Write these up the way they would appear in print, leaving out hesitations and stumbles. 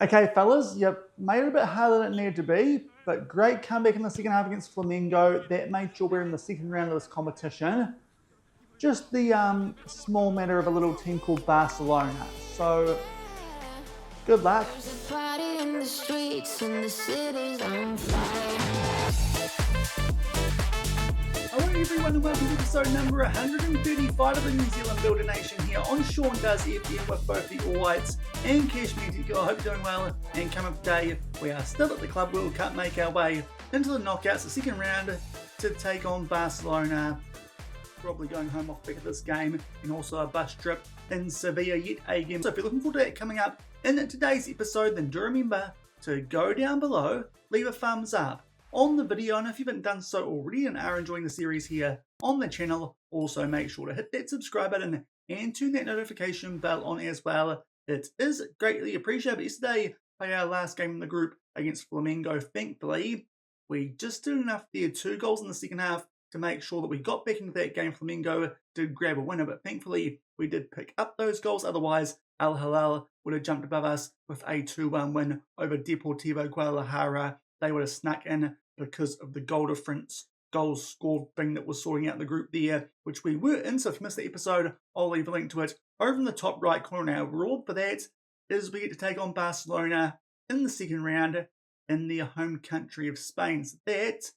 Okay, fellas, you made it a bit harder than it needed to be, but great comeback in the second half against Flamengo. That made sure we're in the second round of this competition. Just the small matter of a little team called Barcelona. So, good luck. There's a party in the streets and the city's on fire. Hello everyone and welcome to episode number 135 of the New Zealand Builder Nation here on Shaun Does FM with both the All Whites and Cash Music. I hope you're doing well, and coming up today, we are still at the Club World Cup, make our way into the knockouts, the second round to take on Barcelona. Probably going home off the back of this game, and also a bus trip in Sevilla yet again. So if you're looking forward to that coming up in today's episode, then do remember to go down below, leave a thumbs up on the video, and if you haven't done so already and are enjoying the series here on the channel, also make sure to hit that subscribe button and turn that notification bell on as well. It is greatly appreciated. But yesterday, played our last game in the group against Flamengo. Thankfully, we just did enough there, 2 goals in the second half, to make sure that we got back into that game. Flamengo did grab a winner, but thankfully we did pick up those goals. Otherwise, Al Hilal would have jumped above us with a 2-1 win over Deportivo Guadalajara. They would have snuck in because of the goal difference, goals scored thing that was sorting out the group there, which we were in. So if you missed the episode, I'll leave a link to it over in the top right corner. Now, reward for that is we get to take on Barcelona in the second round in their home country of Spain. So that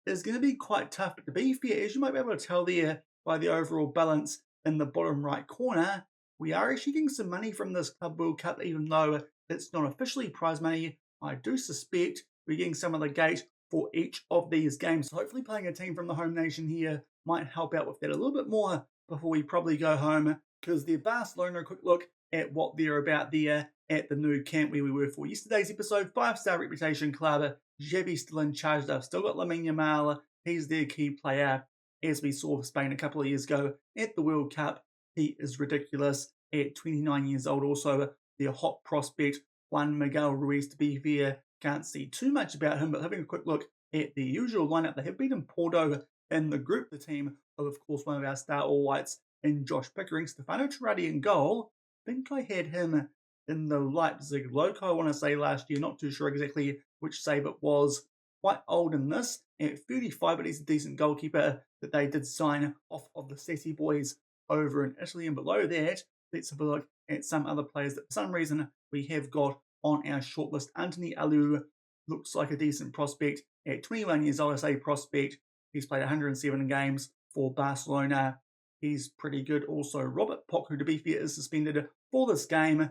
is going to be quite tough. But to be fair, as you might be able to tell there by the overall balance in the bottom right corner, we are actually getting some money from this Club World Cup, even though it's not officially prize money. I do suspect we're getting some of the gate for each of these games. So hopefully playing a team from the home nation here might help out with that a little bit more before we probably go home, because the Barcelona, a quick look at what they're about there at the new camp where we were for yesterday's episode. 5-star reputation club. Xavi still in charge. They've still got Lamine Yamal. He's their key player, as we saw for Spain a couple of years ago at the World Cup. He is ridiculous at 29 years old. Also, their hot prospect, Juan Miguel Ruiz, to be fair. Can't see too much about him, but having a quick look at the usual lineup, they have beaten Porto in the group. The team of course, one of our star All Whites in Josh Pickering. Stefano Tirati in goal. I think I had him in the Leipzig loco, I want to say, last year. Not too sure exactly which save it was. Quite old in this, at 35, but he's a decent goalkeeper that they did sign off of the Sassy boys over in Italy. And below that, let's have a look at some other players that for some reason we have got on our shortlist. Anthony Alou looks like a decent prospect at 21 years old. I say prospect. He's played 107 games for Barcelona. He's pretty good. Also, Robert Pock, who to be fair is suspended for this game.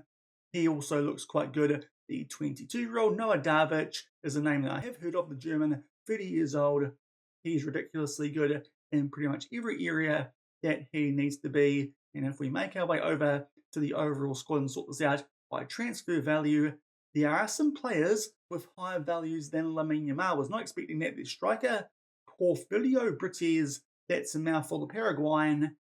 He also looks quite good. The 22-year-old Noah Davic is a name that I have heard of, the German, 30 years old. He's ridiculously good in pretty much every area that he needs to be. And if we make our way over to the overall squad and sort this out by transfer value, there are some players with higher values than Lamine Yamal. Was not expecting that. The striker, Porfirio Brites, that's a mouthful, the Paraguayan.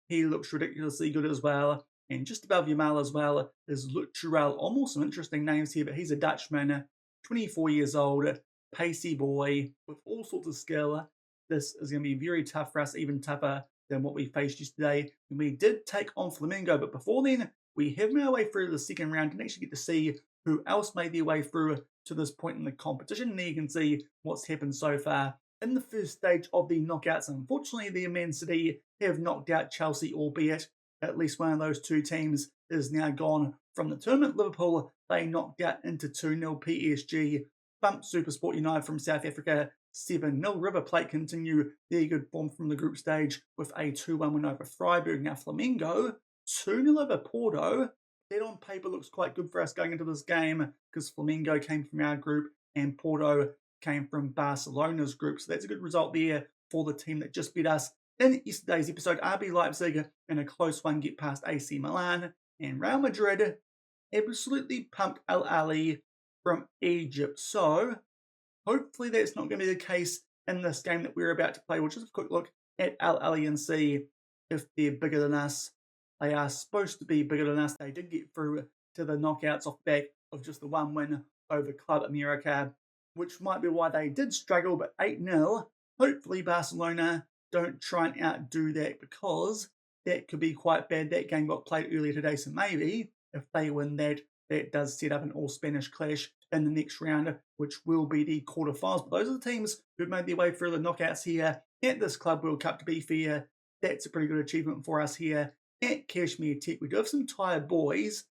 He looks ridiculously good as well. And just above Yamal as well is Luturel. Almost some interesting names here, but he's a Dutchman, 24 years old, pacey boy with all sorts of skill. This is going to be very tough for us, even tougher than what we faced yesterday. And we did take on Flamengo, but before then, we have made our way through the second round and actually get to see who else made their way through to this point in the competition. And there you can see what's happened so far in the first stage of the knockouts. Unfortunately, the Man City have knocked out Chelsea, albeit at least one of those two teams is now gone from the tournament. Liverpool, they knocked out into 2-0. PSG bumped SuperSport United from South Africa 7-0. River Plate continue their good form from the group stage with a 2-1 win over Freiburg. Now Flamengo, 2-0 over Porto. That on paper looks quite good for us going into this game, because Flamengo came from our group and Porto came from Barcelona's group. So that's a good result there for the team that just beat us in yesterday's episode. RB Leipzig in a close one get past AC Milan, and Real Madrid absolutely pumped Al Ahly from Egypt. So hopefully that's not going to be the case in this game that we're about to play. We'll just have a quick look at Al Ahly and see if they're bigger than us. They are supposed to be bigger than us. They did get through to the knockouts off the back of just the one win over Club America, which might be why they did struggle, but 8-0. Hopefully Barcelona don't try and outdo that, because that could be quite bad. That game got played earlier today, so maybe if they win that, that does set up an all-Spanish clash in the next round, which will be the quarterfinals. But those are the teams who've made their way through the knockouts here at this Club World Cup. To be fair, that's a pretty good achievement for us here at Kashmir Tech. We do have some tired boys,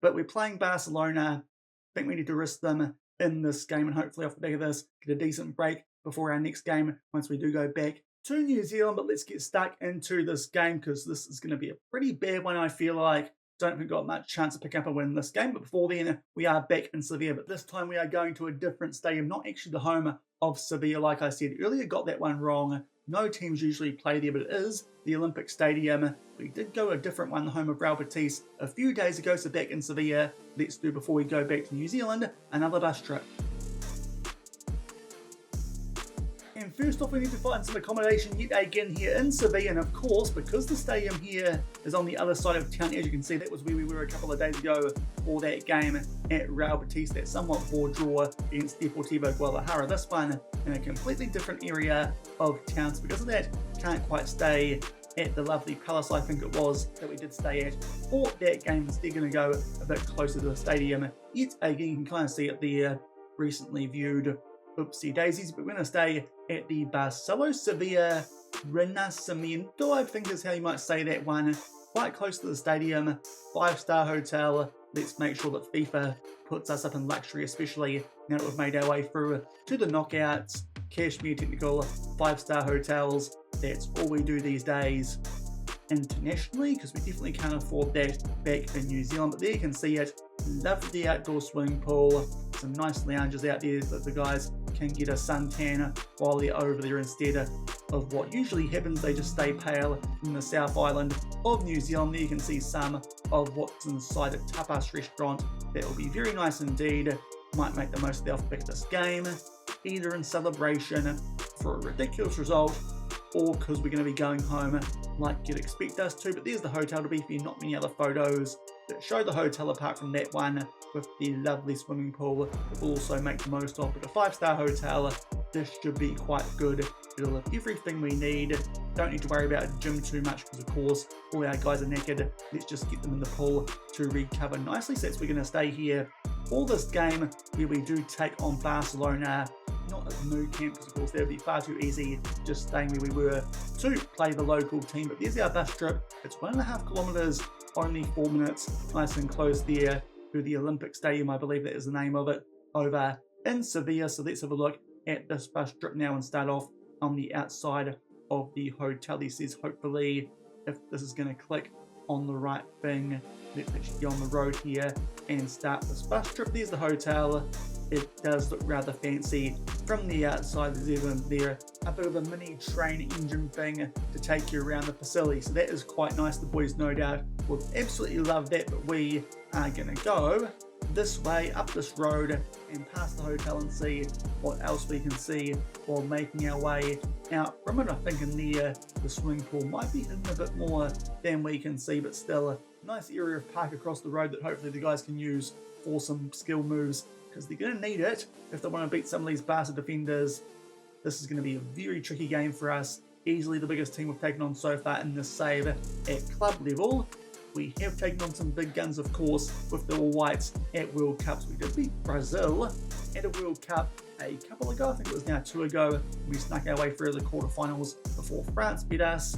but we're playing Barcelona. I think we need to risk them in this game, and hopefully off the back of this, get a decent break before our next game once we do go back to New Zealand. But let's get stuck into this game, because this is going to be a pretty bad one, I feel like. Don't think we've got much chance to pick up a win in this game, but before then, we are back in Sevilla. But this time we are going to a different stadium, not actually the home of Sevilla, like I said earlier. Got that one wrong. No teams usually play there, but it is the Olympic Stadium. We did go to a different one, the home of Real Betis, a few days ago, so back in Sevilla. Let's do, before we go back to New Zealand, another bus trip. And first off, we need to find some accommodation yet again here in Sevilla, and of course, because the stadium here is on the other side of town, as you can see, that was where we were a couple of days ago for that game at Real Betis, that somewhat poor draw against Deportivo Guadalajara. This one in a completely different area of town, so because of that, can't quite stay at the lovely palace, I think it was, that we did stay at for that game. Instead, going to go a bit closer to the stadium. Yet again, you can kind of see it there, recently viewed. Oopsie daisies, but we're going to stay at the Barcelona Sevilla Renacimiento, I think is how you might say that one. Quite close to the stadium, 5-star hotel. Let's make sure that FIFA puts us up in luxury, especially now that we've made our way through to the knockouts. Kashmir Technical 5-star hotels, that's all we do these days internationally, because we definitely can't afford that back in New Zealand. But there you can see it, lovely outdoor swimming pool, some nice lounges out there that the guys can get a suntan while they're over there, instead of what usually happens, they just stay pale in the South Island of New Zealand. There you can see some of what's inside a tapas restaurant. That will be very nice indeed. Might make the most of the off-back of this game, either in celebration for a ridiculous result, or because we're going to be going home like you'd expect us to. But there's the hotel, to be fair, not many other photos that show the hotel apart from that one with the lovely swimming pool that we'll also make the most of. But a 5-star hotel, this should be quite good. It'll have everything we need. Don't need to worry about a gym too much, because of course all our guys are naked. Let's just get them in the pool to recover nicely. So we're going to stay here for this game, where we do take on Barcelona. Not at Nou Camp, because of course that would be far too easy just staying where we were to play the local team. But there's our bus trip. It's 1.5 kilometers, only 4 minutes, nice and close there to the Olympic Stadium, I believe that is the name of it, over in Sevilla. So let's have a look at this bus trip now and start off on the outside of the hotel. This says, hopefully, if this is going to click on the right thing, let's actually get on the road here and start this bus trip. There's the hotel. It does look rather fancy from the outside. There's even there a bit of a mini train engine thing to take you around the facility, so that is quite nice. The boys no doubt would absolutely love that. But we are going to go this way, up this road and past the hotel, and see what else we can see while making our way out from it. I think in there the swimming pool might be hidden a bit more than we can see, but still a nice area of park across the road that hopefully the guys can use for some skill moves, because they're going to need it if they want to beat some of these Barca defenders. This is going to be a very tricky game for us. Easily the biggest team we've taken on so far in this save at club level. We have taken on some big guns, of course, with the All Whites at World Cups. We did beat Brazil at a World Cup a couple ago. I think it was now 2 ago. We snuck our way through the quarterfinals before France beat us.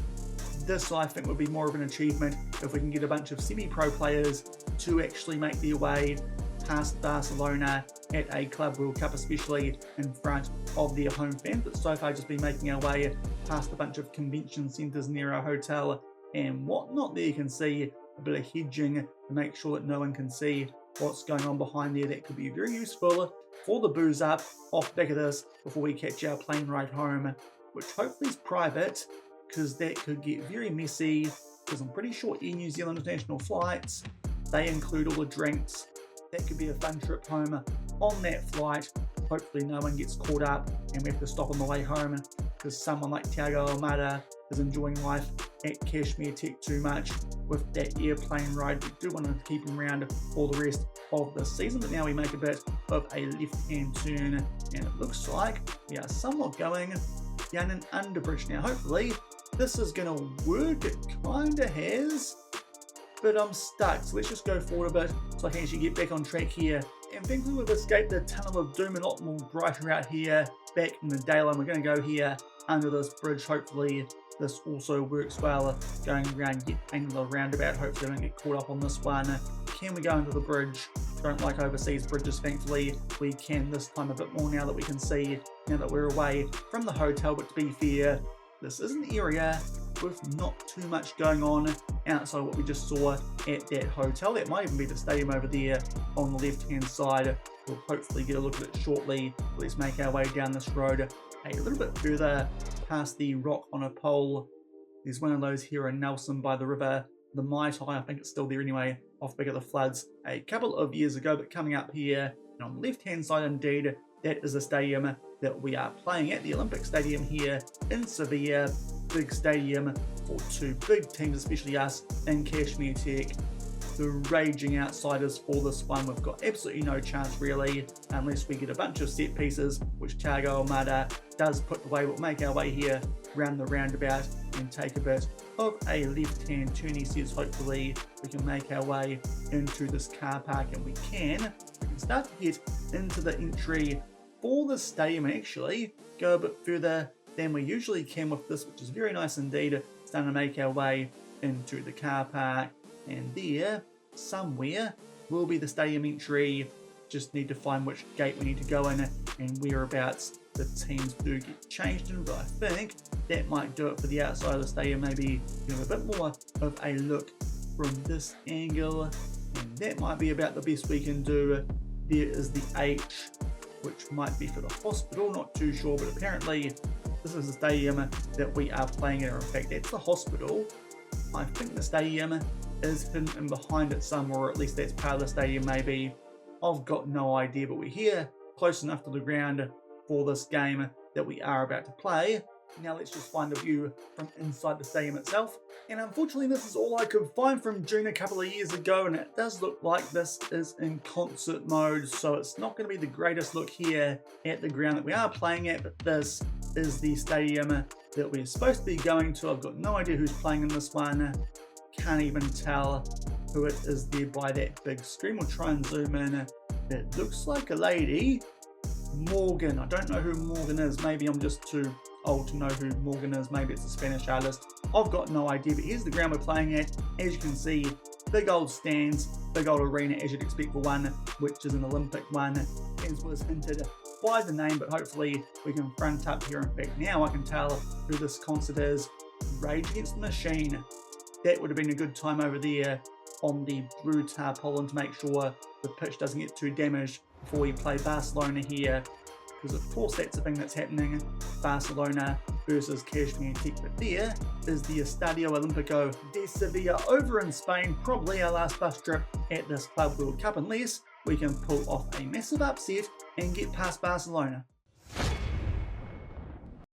This, I think, would be more of an achievement if we can get a bunch of semi-pro players to actually make their way past Barcelona at a Club World Cup, especially in front of their home fans. But so far, just been making our way past a bunch of convention centres near our hotel and whatnot. There you can see a bit of hedging to make sure that no one can see what's going on behind there. That could be very useful for the booze up off the back of this before we catch our plane ride home, which hopefully is private, because that could get very messy, because I'm pretty sure Air New Zealand international flights, they include all the drinks. That could be a fun trip home on that flight. Hopefully no one gets caught up and we have to stop on the way home because someone like Thiago Almada is enjoying life at Kashmir Tech too much with that airplane ride. We do want to keep him around for the rest of the season, but now we make a bit of a left-hand turn and it looks like we are somewhat going down an underbridge now. Hopefully this is going to work. It kind of has. but I'm stuck. So let's just go forward a bit so I can actually get back on track here. And thankfully we've escaped the tunnel of doom, a lot more brighter out here back in the daylight. We're going to go here under this bridge. Hopefully this also works well, going around yet another roundabout. Hopefully I don't get caught up on this one. Can we go under the bridge? Don't like overseas bridges. Thankfully we can this time a bit more now that we can see, now that we're away from the hotel. But to be fair, this is an area with not too much going on outside what we just saw at that hotel. That might even be the stadium over there on the left hand side. We'll hopefully get a look at it shortly. Let's make our way down this road a little bit further past the rock on a pole. There's one of those here in Nelson by the river, the Mai Tai. I think it's still there anyway, off back of the floods a couple of years ago. But coming up here, and on the left hand side indeed, that is the stadium that we are playing at, the Olympic Stadium here in Sevilla. Big stadium for two big teams, especially us and Kashmir Tech, the raging outsiders for this one. We've got absolutely no chance really, unless we get a bunch of set pieces, which Thiago Almada does put away. We'll make our way here round the roundabout and take a bit of a left-hand turn. He says hopefully we can make our way into this car park, and we can start to get into the entry for the stadium and actually go a bit further than we usually can with this, which is very nice indeed. Starting to make our way into the car park, and there somewhere will be the stadium entry. Just need to find which gate we need to go in and whereabouts the teams do get changed in, but I think that might do it for the outside of the stadium. Maybe give a bit more of a look from this angle, and that might be about the best we can do. There is the H, which might be for the hospital, not too sure, but apparently this is the stadium that we are playing at. In fact, that's the hospital. I think the stadium is hidden in behind it somewhere, or at least that's part of the stadium maybe. I've got no idea, but we're here close enough to the ground for this game that we are about to play. Now let's just find a view from inside the stadium itself. And unfortunately this is all I could find from June a couple of years ago, and it does look like this is in concert mode, so it's not going to be the greatest look here at the ground that we are playing at, but this is the stadium that we're supposed to be going to. I've got no idea who's playing in this one. Can't even tell who it is there by that big screen. We'll try and zoom in. It looks like a lady. Morgan. I don't know who Morgan is. Maybe I'm just too old to know who Morgan is. Maybe it's a Spanish artist. I've got no idea, but here's the ground we're playing at. As you can see, big old stands, big old arena as you'd expect for one, which is an Olympic one, as was hinted by the name, but hopefully we can front up here. In fact, now I can tell who this concert is. Rage Against the Machine. That would have been a good time over there on the blue tarpaulin to make sure the pitch doesn't get too damaged before we play Barcelona here, because of course that's the thing that's happening. Barcelona versus Kashmir Tech. But there is the Estadio Olímpico de Sevilla over in Spain, probably our last bus trip at this Club World Cup, unless we can pull off a massive upset and get past Barcelona.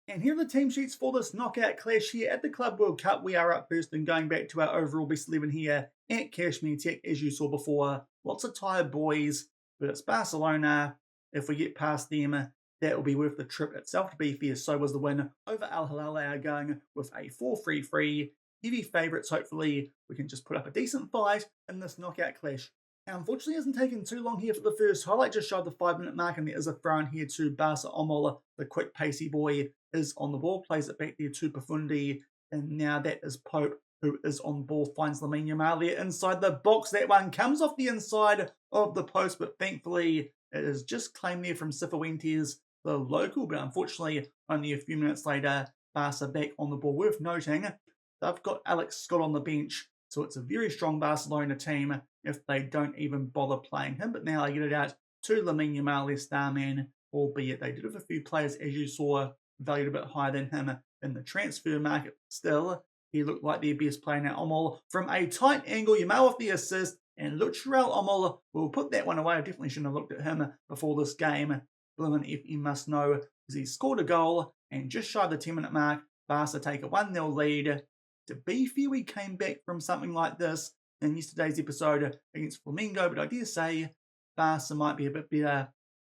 And here are the team sheets for this knockout clash here at the Club World Cup. We are up first and going back to our overall best 11 here at Kashmir Tech, as you saw before. Lots of tired boys, but it's Barcelona. If we get past them, that will be worth the trip itself. To be fair, so was the win over Al Hilal. They are going with a 4-3-3. Heavy favourites. Hopefully we can just put up a decent fight in this knockout clash. Now, unfortunately, it hasn't taken too long here for the first highlight. Just shy of the 5-minute mark, and there is a throw in here to Barca Omol. The quick, pacey boy is on the ball, plays it back there to Profundi, and now that is Pope, who is on the ball, finds Lamine Yamal inside the box. That one comes off the inside of the post, but thankfully it is just claimed there from Cifuentes, the local. But unfortunately, only a few minutes later, Barca back on the ball. Worth noting, they've got Alex Scott on the bench, so it's a very strong Barcelona team if they don't even bother playing him. But now they get it out to Lamine Yamal, their star man, albeit they did have a few players, as you saw, valued a bit higher than him in the transfer market. Still, he looked like their best player. Now Omol from a tight angle, Yamal with the assist, and Lutrell Omol will put that one away. I definitely shouldn't have looked at him before this game. Blimmin' if you must know, because he scored a goal, and just shy of the 10-minute mark, Barca take a 1-0 lead. To be fair, we came back from something like this in yesterday's episode against Flamengo, but I dare say Barca might be a bit better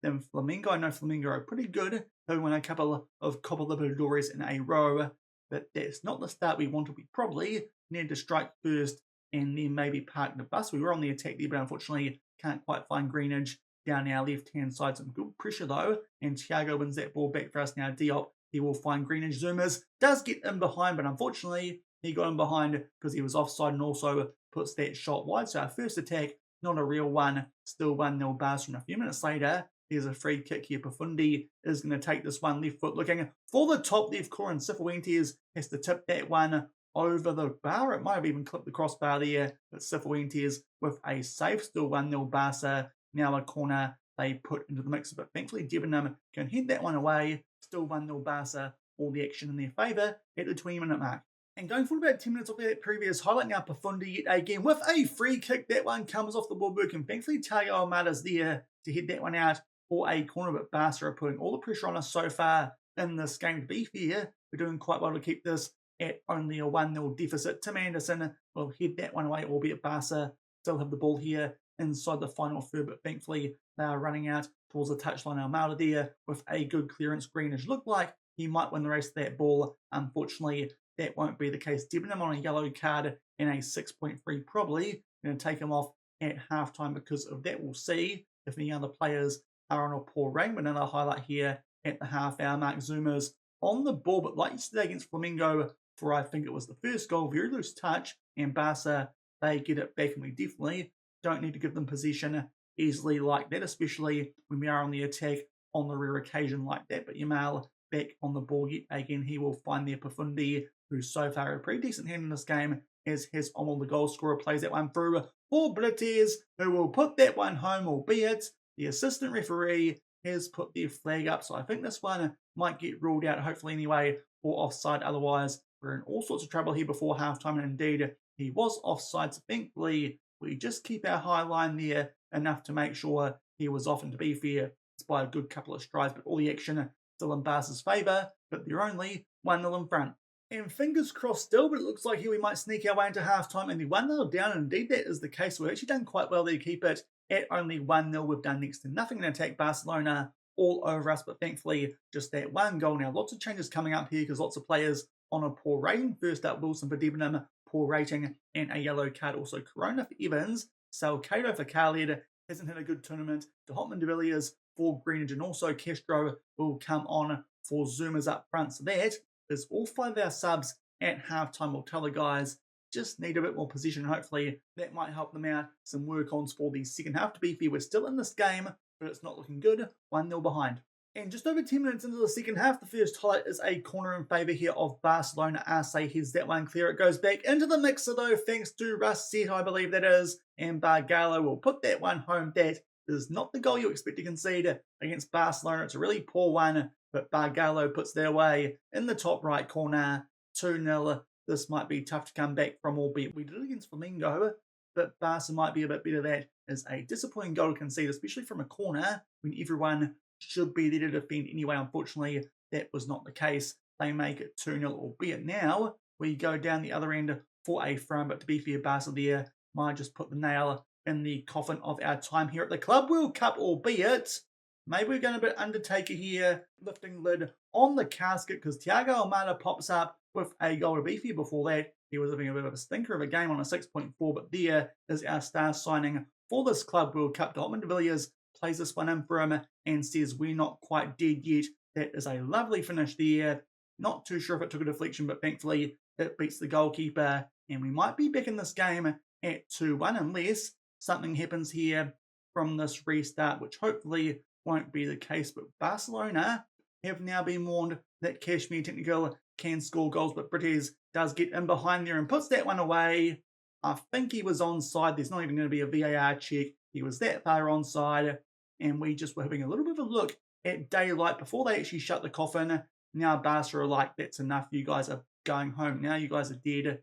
than Flamengo. I know Flamengo are pretty good, who won a couple of Copa Libertadores in a row, but that's not the start we wanted. We probably needed to strike first and then maybe park the bus. We were on the attack there, but unfortunately can't quite find Greenidge down our left-hand side. Some good pressure though, and Thiago wins that ball back for us now. Diop, he will find Greenidge. Zoomers does get in behind, but unfortunately he got in behind because he was offside and also puts that shot wide. So our first attack, not a real one, still 1-0 Barcelona. A few minutes later, there's a free kick here. Profundi is going to take this one left foot, looking for the top left corner, and Cifuentes has to tip that one over the bar. It might have even clipped the crossbar there, but Cifuentes with a save, still 1-0 Barca. Now a corner they put into the mix, but thankfully Debenham can head that one away. Still 1-0 Barca, all the action in their favour at the 20-minute mark. And going for about 10 minutes of that previous highlight, now Profundi yet again with a free kick. That one comes off the boardwork, and thankfully Thiago Almada's there to head that one out for a corner, but Barca are putting all the pressure on us so far in this game. To be fair, we're doing quite well to keep this at only a 1-0 deficit. Tim Anderson will head that one away, albeit Barca still have the ball here inside the final third, but thankfully they are running out towards the touchline. Almada there with a good clearance. Greenidge looked like he might win the race to that ball. Unfortunately, that won't be the case. Debenham on a yellow card and a 6.3, probably going to take him off at halftime because of that. We'll see if any other players are on a poor rain. But another highlight here at the half-hour mark. Zoomers on the ball, but like yesterday against Flamengo, for I think it was the first goal, very loose touch, and Barca, they get it back, and we definitely don't need to give them possession easily like that, especially when we are on the attack on the rare occasion like that. But Yamal back on the ball yet again. He will find their Profundi, who's so far a pretty decent hand in this game, as has Omel, the goal scorer, plays that one through for Brites, who will put that one home, albeit the assistant referee has put their flag up. So I think this one might get ruled out, hopefully anyway, or offside. Otherwise, we're in all sorts of trouble here before halftime. And indeed, he was offside. So thankfully, we just keep our high line there enough to make sure he was off. And to be fair, it's by a good couple of strides, but all the action still in Barca's favour, but they're only 1-0 in front. And fingers crossed still, but it looks like here we might sneak our way into halftime and be 1-0 down. And indeed, that is the case. We've actually done quite well there to keep it at only 1-0. We've done next to nothing in attack. Barcelona all over us, but thankfully, just that one goal. Now, lots of changes coming up here because lots of players on a poor rating. First up, Wilson for Debenham, poor rating, and a yellow card. Also, Corona for Evans, Salcedo for Khaled, hasn't had a good tournament. De Hotman de Villiers for Greenidge, and also Castro will come on for Zoomers up front. So that is all 5 of our subs at halftime. We'll tell the guys just need a bit more position. Hopefully that might help them out. Some work-ons for the second half. To be fair, we're still in this game, but it's not looking good. 1-0 behind. And just over 10 minutes into the second half, the first highlight is a corner in favour here of Barcelona. Arce heads that one clear. It goes back into the mixer though, thanks to Russet, I believe that is. And Bargalo will put that one home. That is not the goal you expect to concede against Barcelona. It's a really poor one, but Bargalo puts their way in the top right corner. 2-0. This might be tough to come back from, albeit we did it against Flamengo, but Barca might be a bit better. That is a disappointing goal to concede, especially from a corner when everyone should be there to defend anyway. Unfortunately, that was not the case. They make it 2-0, albeit now we go down the other end for a throw. But to be fair, Barca there might just put the nail in the coffin of our time here at the Club World Cup, albeit maybe we're going a bit Undertaker here, lifting lid on the casket, because Thiago Almada pops up with a goal. To be fair, before that, he was having a bit of a stinker of a game on a 6.4, but there is our star signing for this Club World Cup. Hotman de Villiers plays this one in for him and says, we're not quite dead yet. That is a lovely finish there. Not too sure if it took a deflection, but thankfully it beats the goalkeeper. And we might be back in this game at 2-1 unless something happens here from this restart, which hopefully won't be the case. But Barcelona have now been warned that Kashmir Technical can score goals, but Brites does get in behind there and puts that one away. I think he was onside. There's not even going to be a VAR check. He was that far onside. And we just were having a little bit of a look at daylight before they actually shut the coffin. Now Barca are like, that's enough. You guys are going home. Now you guys are dead.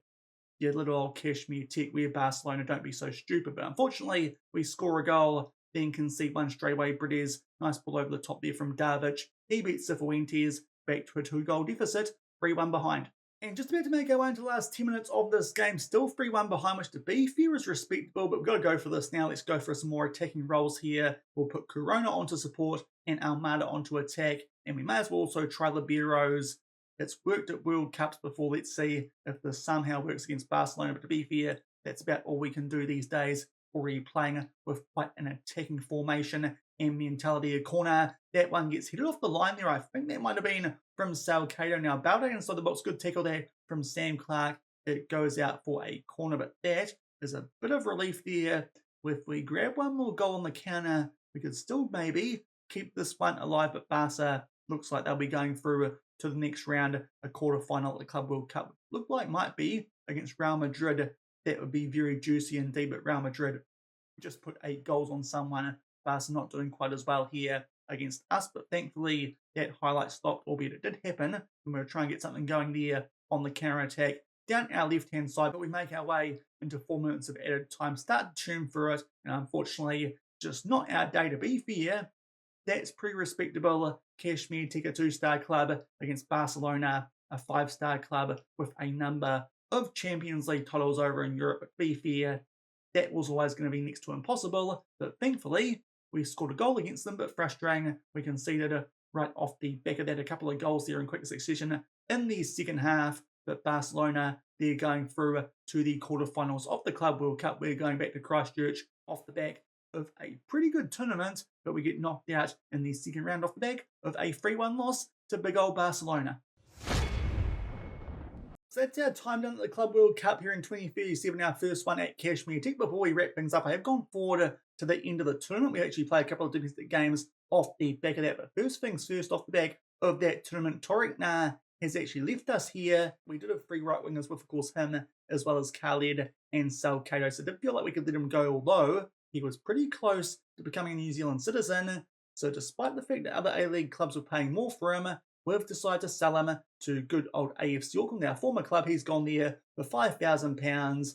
You little old Kashmir Tech. We're Barcelona. Don't be so stupid. But unfortunately, we score a goal, then concede one straight away. Brites, nice ball over the top there from Darvic. He beats Cifuentes back to a 2-goal deficit. 3-1 behind. And just about to make our way into the last 10 minutes of this game. Still 3-1 behind, which to be fair is respectable, but we've got to go for this now. Let's go for some more attacking roles here. We'll put Corona onto support and Almada onto attack. And we may as well also try Liberos. It's worked at World Cups before. Let's see if this somehow works against Barcelona. But to be fair, that's about all we can do these days. Already playing with quite an attacking formation and mentality. A corner, that one gets headed off the line there. I think that might have been from Salcedo. Now, Balde inside the box, good tackle there from Sam Clark. It goes out for a corner, but that is a bit of relief there. If we grab one more goal on the counter, we could still maybe keep this one alive, but Barca looks like they'll be going through to the next round, a quarter-final at the Club World Cup. Look like might be against Real Madrid. That would be very juicy indeed, but Real Madrid just put 8 goals on someone. Barca not doing quite as well here against us, but thankfully that highlight stopped, albeit it did happen, and we were trying to get something going there on the counter-attack down our left-hand side, but we make our way into 4 minutes of added time, start to tune for it, and unfortunately, just not our day to be fair. That's pretty respectable. Kashmir take a 2-star club against Barcelona, a 5-star club with a number of Champions League titles over in Europe. But be fair, that was always going to be next to impossible. But thankfully, we scored a goal against them, but frustrating. We conceded right off the back of that a couple of goals there in quick succession in the second half. But Barcelona, they're going through to the quarterfinals of the Club World Cup. We're going back to Christchurch off the back of a pretty good tournament, but we get knocked out in the second round off the back of a 3-1 loss to big old Barcelona. So that's our time done at the Club World Cup here in 2037, our first one at Kashmir Tech. Before we wrap things up, I have gone forward to the end of the tournament. We actually played a couple of domestic games off the back of that, but first things first, off the back of that tournament, Tariq Nah has actually left us here. We did have 3 right wingers with, of course, him, as well as Khaled and Salcedo, so I did feel like we could let him go, although he was pretty close to becoming a New Zealand citizen. So despite the fact that other A-League clubs were paying more for him, we've decided to sell him to good old AFC Auckland, our former club. He's gone there for £5,000.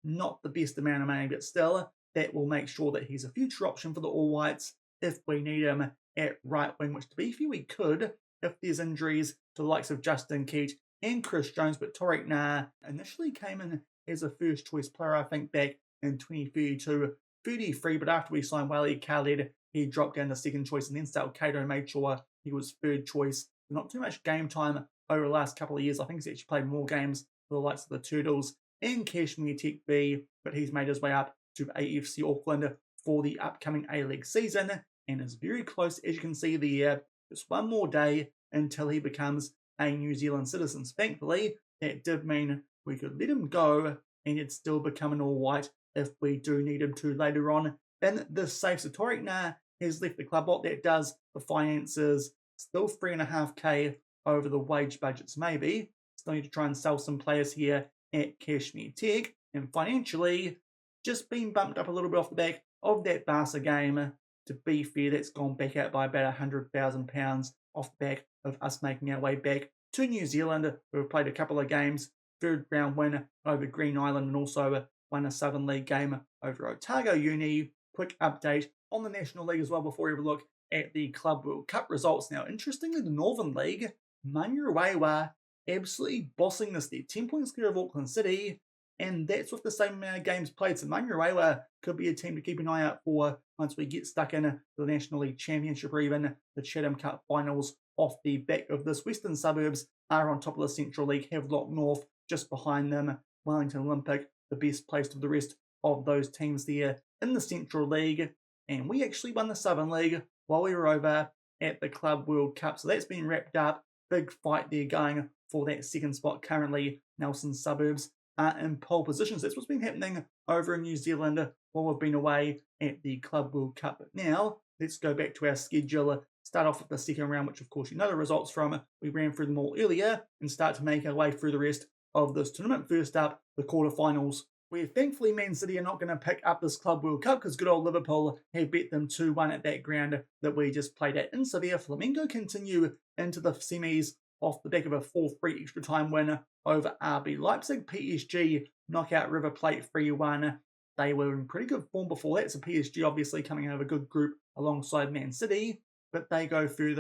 Not the best amount of money, but still, that will make sure that he's a future option for the All Whites if we need him at right wing, which to be fair, we could if there's injuries to the likes of Justin Keat and Chris Jones. But Tariq Nah initially came in as a first choice player, I think, back in 2032. 33, but after we signed Wally Khaled, he dropped down to second choice, and then Salcedo made sure he was third choice. Not too much game time over the last couple of years. I think he's actually played more games for the likes of the Turtles and Kashmir Tech B, but he's made his way up to AFC Auckland for the upcoming A-League season and is very close, as you can see there. Just one more day until he becomes a New Zealand citizen. Thankfully, that did mean we could let him go and he'd still become an all-white if we do need him to later on in this safe. So Tariq Nah has left the club. What that does for finances, still 3.5k over the wage budgets maybe. Still need to try and sell some players here at Kashmir Tech. And financially, just been bumped up a little bit off the back of that Barca game. To be fair, that's gone back out by about £100,000 off the back of us making our way back to New Zealand. We've played a couple of games, 3rd round win over Green Island, and also won a Southern League game over Otago Uni. Quick update on the National League as well before we have a look at the Club World Cup results. Now, interestingly, the Northern League, Manurewa absolutely bossing this there. 10 points clear of Auckland City, and that's with the same amount of games played. So Manurewa could be a team to keep an eye out for once we get stuck in the National League Championship or even the Chatham Cup finals. Off the back of this, Western Suburbs are on top of the Central League, Havelock North just behind them, Wellington Olympic the best placed of the rest of those teams there in the Central League. And we actually won the Southern League while we were over at the Club World Cup. So that's been wrapped up. Big fight there going for that second spot. Currently, Nelson Suburbs are in pole positions. That's what's been happening over in New Zealand while we've been away at the Club World Cup. But now, let's go back to our schedule. Start off with the second round, which of course you know the results from. We ran through them all earlier, and start to make our way through the rest of this tournament. First up, the quarterfinals, where thankfully Man City are not going to pick up this Club World Cup because good old Liverpool have beat them 2-1 at that ground that we just played at in Sevilla. Flamengo continue into the semis off the back of a 4-3 extra time win over RB Leipzig. PSG knock out River Plate 3-1. They were in pretty good form before that, so PSG obviously coming out of a good group alongside Man City, but they go through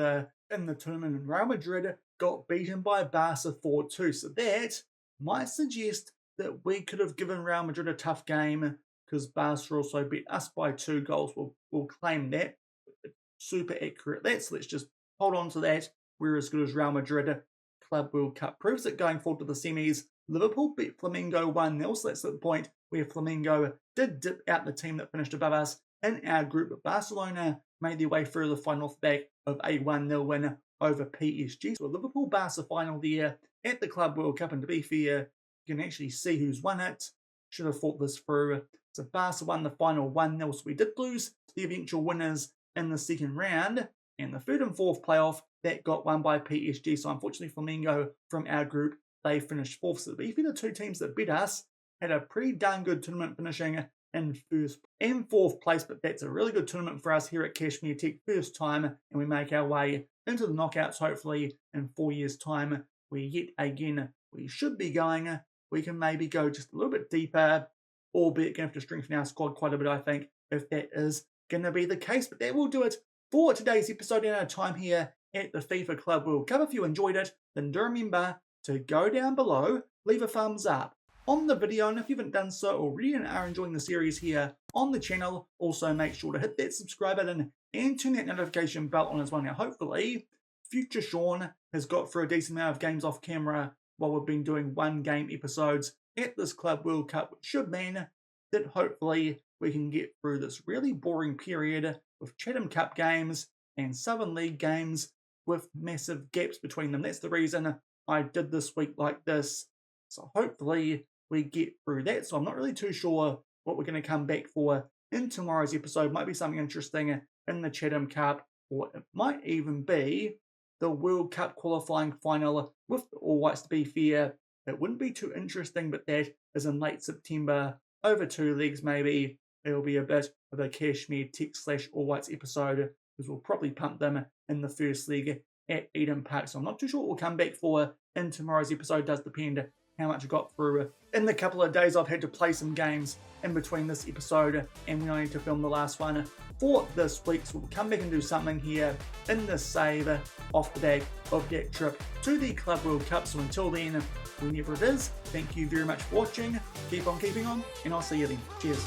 in the tournament, and Real Madrid got beaten by Barca 4-2. So that might suggest that we could have given Real Madrid a tough game because Barca also beat us by 2 goals. We'll claim that. Super accurate that, so let's just hold on to that. We're as good as Real Madrid. Club World Cup proves it. Going forward to the semis, Liverpool beat Flamengo 1-0, so that's the point where Flamengo did dip out the team that finished above us in our group. But Barcelona made their way through the final off the back of a 1-0 win over PSG. So a Liverpool-Barca final there at the Club World Cup, and to be fair, you can actually see who's won it. Should have thought this through. So Barca won the final 1-0, so we did lose to the eventual winners in the second round, and the third and fourth playoff that got won by PSG. So unfortunately, Flamengo from our group, they finished fourth. So the two teams that beat us had a pretty darn good tournament, finishing in first and fourth place. But that's a really good tournament for us here at Kashmir Tech. First time, and we make our way into the knockouts hopefully in 4 years' time, where yet again we should be going. We can maybe go just a little bit deeper, albeit going to have to strengthen our squad quite a bit, I think, if that is going to be the case. But that will do it for today's episode and our time here at the FIFA Club World Cup. If you enjoyed it, then do remember to go down below, leave a thumbs up on the video, and if you haven't done so already and are enjoying the series here on the channel, also make sure to hit that subscribe button and turn that notification bell on as well. Now, hopefully, future Shaun has got through a decent amount of games off camera while we've been doing one game episodes at this Club World Cup, which should mean that hopefully we can get through this really boring period with Chatham Cup games and Southern League games with massive gaps between them. That's the reason I did this week like this. So hopefully we get through that. So I'm not really too sure what we're going to come back for in tomorrow's episode. Might be something interesting in the Chatham Cup, or it might even be the World Cup qualifying final with the All Whites. To be fair, it wouldn't be too interesting, but that is in late September, over 2 legs maybe. It'll be a bit of a Kashmir Tech / All Whites episode, because we'll probably pump them in the first leg at Eden Park. So I'm not too sure what we'll come back for in tomorrow's episode. It does depend how much I got through. In the couple of days I've had to play some games in between this episode, and we only need to film the last one for this week. So we'll come back and do something here in the save off the back of that trip to the Club World Cup. So until then, whenever it is, thank you very much for watching. Keep on keeping on, and I'll see you then. Cheers.